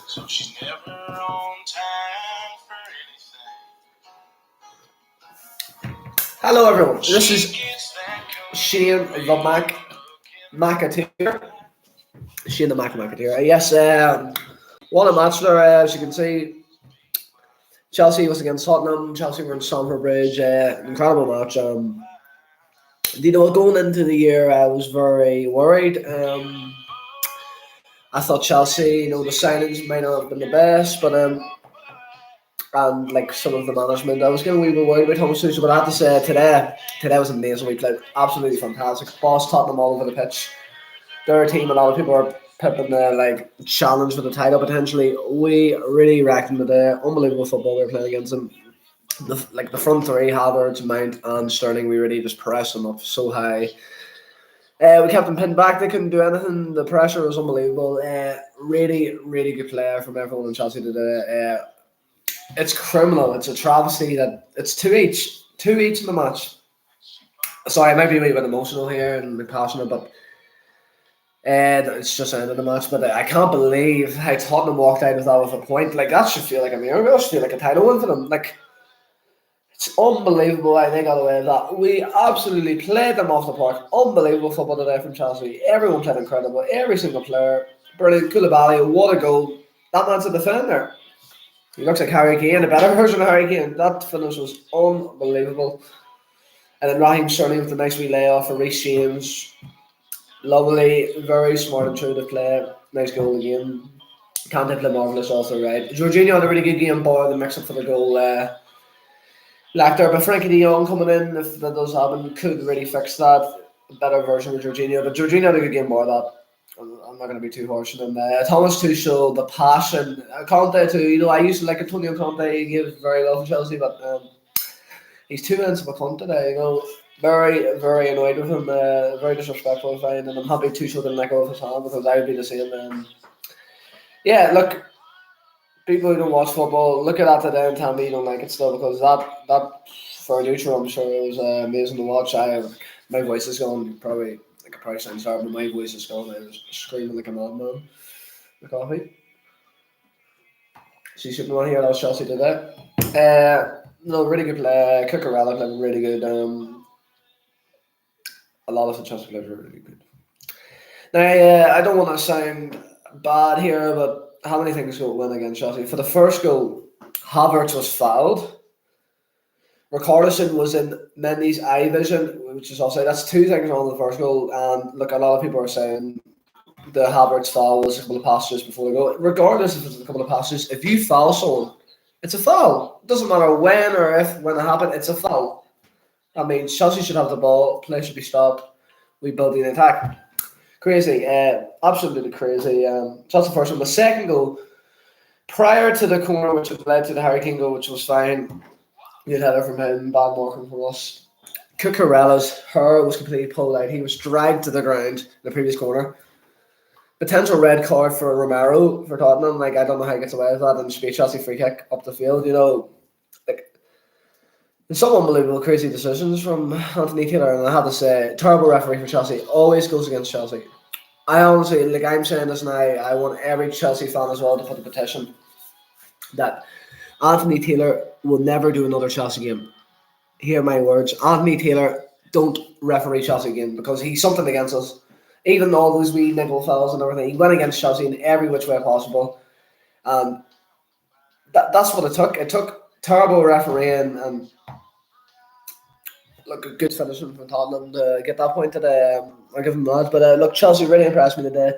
So she's never on time for anything. Hello everyone, this She is gets that Shane the Mac Macateer. Shane the Macateer. Yes, what a match there. As you can see, Chelsea was against Tottenham. Chelsea were in Stamford Bridge. Incredible match. Going into the year, I was very worried. I thought Chelsea, the signings might not have been the best, but and like some of the management, I was getting a wee bit worried about Thomas Tuchel. But I have to say, today was amazing. We played absolutely fantastic. Boss Tottenham all over the pitch. Their team, a lot of people are pipping the challenge for the title potentially. We really wrecked them today. Unbelievable football we were playing against them. The front three, Havertz, Mount, and Sterling, we really just pressed them up so high. We kept them pinned back. They couldn't do anything. The pressure was unbelievable. Really, really good player from everyone in Chelsea today. It's criminal. It's a travesty that it's 2-each in the match. Sorry, I might be a wee bit emotional here and passionate, but it's just the end of the match. But I can't believe how Tottenham walked out of that with a point. Like, that should feel like a miracle. That should feel like a title win for them. Like, it's unbelievable how they got away with that. We absolutely played them off the park. Unbelievable football today from Chelsea. Everyone played incredible. Every single player. Brilliant. Koulibaly, what a goal. That man's a defender. He looks like Harry Kane, a better version of Harry Kane. That finish was unbelievable. And then Raheem Sterling with a nice wee layoff for Reece James. Lovely, very smart and true to play. Nice goal again. Can't play marvellous off the right. Jorginho had a really good game, bar the mix up for the goal. Lack there, but Frankie de Jong coming in, if that does happen, could really fix that. A better version of Jorginho. But Jorginho had a good game, bar that. I'm not going to be too harsh on him. Thomas Tuchel, the passion. Conte too. I used to like Antonio Conte. He gave very well for Chelsea, but he's 2 minutes of a cunt today. Very, very annoyed with him. Very disrespectful, I find, and I'm happy Tuchel didn't let go of his hand because I would be the same. Yeah, look, people who don't watch football, look at that today and tell me you don't like it still, because that for a neutral, I'm sure it was amazing to watch. My voice is gone. I could probably sound sorry, but my voice is gone. I was screaming like a madman. The coffee. So you shouldn't want to hear that Chelsea today. No, really good play. Cucurella played really good. A lot of the Chelsea players were really good. Now, I don't want to sound bad here, but how many things go win against Chelsea? For the first goal, Havertz was fouled. Richarlison was in Mendy's eye vision, which is offside. That's 2 things on the first goal. And look, a lot of people are saying the Havertz foul was a couple of passes before the goal. Regardless if it's a couple of passes, if you foul someone, it's a foul. It doesn't matter when or if, when it happened, it's a foul. I mean, Chelsea should have the ball, play should be stopped, we build the attack. Crazy, absolutely crazy. So that's the first one. The second goal, prior to the corner, which led to the Harry Kane goal, which was fine. Good header from him, bad marking from us. Cucurella's hair was completely pulled out. He was dragged to the ground in the previous corner. Potential red card for Romero for Tottenham. I don't know how he gets away with that, and it should be a Chelsea free kick up the field. Some unbelievable crazy decisions from Anthony Taylor, and I have to say, terrible referee for Chelsea. Always goes against Chelsea. I honestly, I'm saying this now, I want every Chelsea fan as well to put a petition that Anthony Taylor will never do another Chelsea game. Hear my words. Anthony Taylor, don't referee Chelsea again, because he's something against us. Even all those wee niggle fouls and everything, he went against Chelsea in every which way possible. And that's what it took. It took terrible refereeing and look, a good finishing from Tottenham to get that point today. I give them that. But look, Chelsea really impressed me today.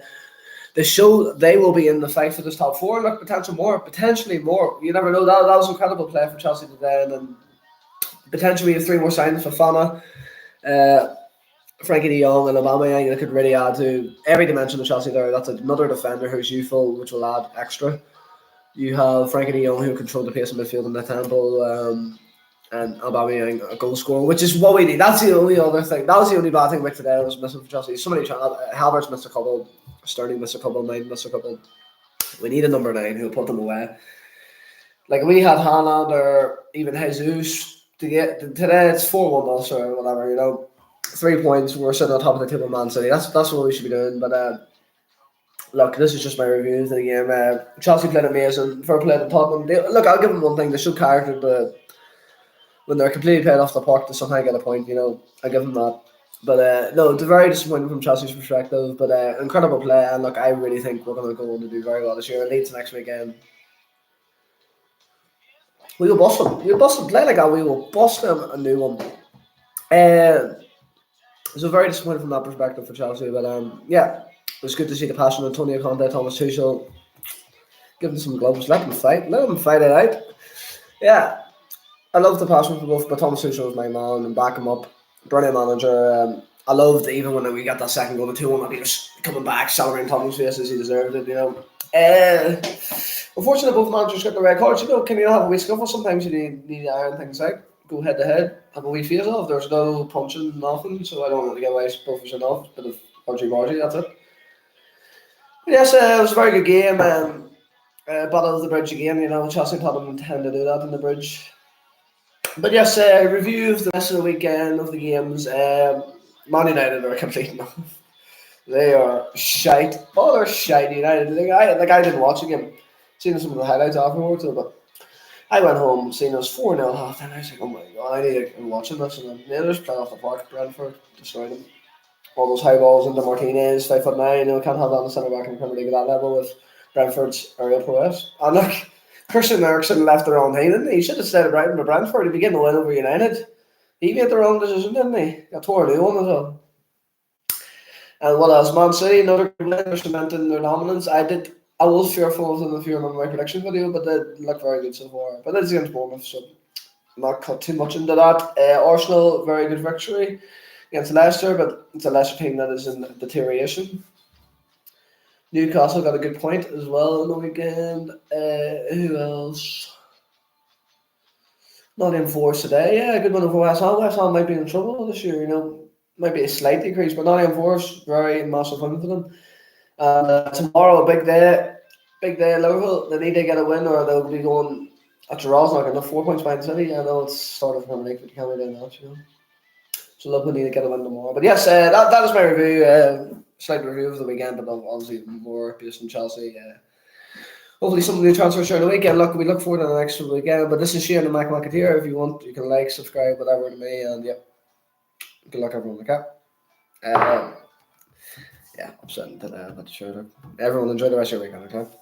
They show they will be in the fight for this top 4. Look, potentially more. You never know. That was an incredible play from Chelsea today. And then potentially 3 more signings for Fana, Frankie de Jong and Aubameyang. That could really add to every dimension of Chelsea there. That's another defender who's youthful, which will add extra. You have Frankie de Jong, who controlled the pace of midfield in the temple. And Aubameyang a goal scorer, which is what we need. That's the only other thing. That was the only bad thing about today. Was missing for Chelsea. Somebody, Havertz missed a couple, Sterling missed a couple, Mount missed a couple. We need a number 9 who'll put them away. Like we had Haaland or even Jesus to get today. It's 4-1 also or whatever. 3 points. We're sitting on top of the table, Man City. That's what we should be doing. But Look, this is just my review of the game. Chelsea played amazing. Fair play to Tottenham. Look, I'll give them one thing. They showed character, but when they're completely played off the park, they somehow get a point. I give them that. But no, it's very disappointing from Chelsea's perspective. But incredible play, and look, I really think we're going to go on to do very well this year. And Leeds next weekend, we will bust them. We will bust them. Play like that, we will bust them a new one. So very disappointed from that perspective for Chelsea. But yeah, it was good to see the passion of Antonio Conte, Thomas Tuchel. Give them some gloves. Let them fight. Let them fight it out. Yeah, I love the passion for both, but Thomas Tuchel was my man and back him up. Brilliant manager. I loved even when we got that second goal, the 2-1, that he was coming back, celebrating Tommy's face as he deserved it. Unfortunately, both managers got the red cards. Can you have a wee scuffle? Sometimes you need to iron things out. Go head to head, have a wee face off. There's no punching, nothing, so I don't want to get away both us enough. Bit of argy that's it. But yes, it was a very good game. Battle of the Bridge again, Chelsea and Tottenham tend to do that in the Bridge. But yes, review of the rest of the weekend of the games. Man United are complete enough. They are shite. Oh, they're shite United. I didn't watch the game. Seen some of the highlights afterwards, but I went home, seen us 4-0 half time. I was like, oh my god, I need to be watching this. And then they just played off the park. Brentford destroyed them. All those high balls into Martinez, 5'9". Can't have that in the centre back in the Premier League at that level with Brentford's aerial prowess. And look, Christian Eriksen left the wrong team, didn't he? He should have stayed at Brighton with Brentford. He'd be getting a win over United. He made the wrong decision, didn't he? Got tore a new one as well. And what else? Man City, another good win. They're cementing their dominance. I was fearful of them if you remember my prediction video, but they look very good so far. But it's against Bournemouth, so I'm not cut too much into that. Arsenal, very good victory against Leicester, but it's a Leicester team that is in deterioration. Newcastle got a good point as well on the weekend. Who else? Nottingham Forest today. Yeah, a good one over West Ham. West Ham might be in trouble this year, Might be a slight decrease, but Nottingham Forest, very massive win for them. And tomorrow, a big day. Big day at Liverpool. They need to get a win or they'll be going at Gerard's not enough 4 points behind City. I know it's started from League, but you can't really do that, So Liverpool need to get a win tomorrow. But yes, that is my review. Slight review of the weekend, but obviously more based on Chelsea. Hopefully some new transfers during the weekend. Look, we look forward to the next weekend. But this is Shane and Mac Marketeer. If you want, you can like, subscribe, whatever to me. And yeah, good luck everyone. Okay. Yeah, I'm sitting today. I'm not sure. Everyone enjoy the rest of your weekend. Okay.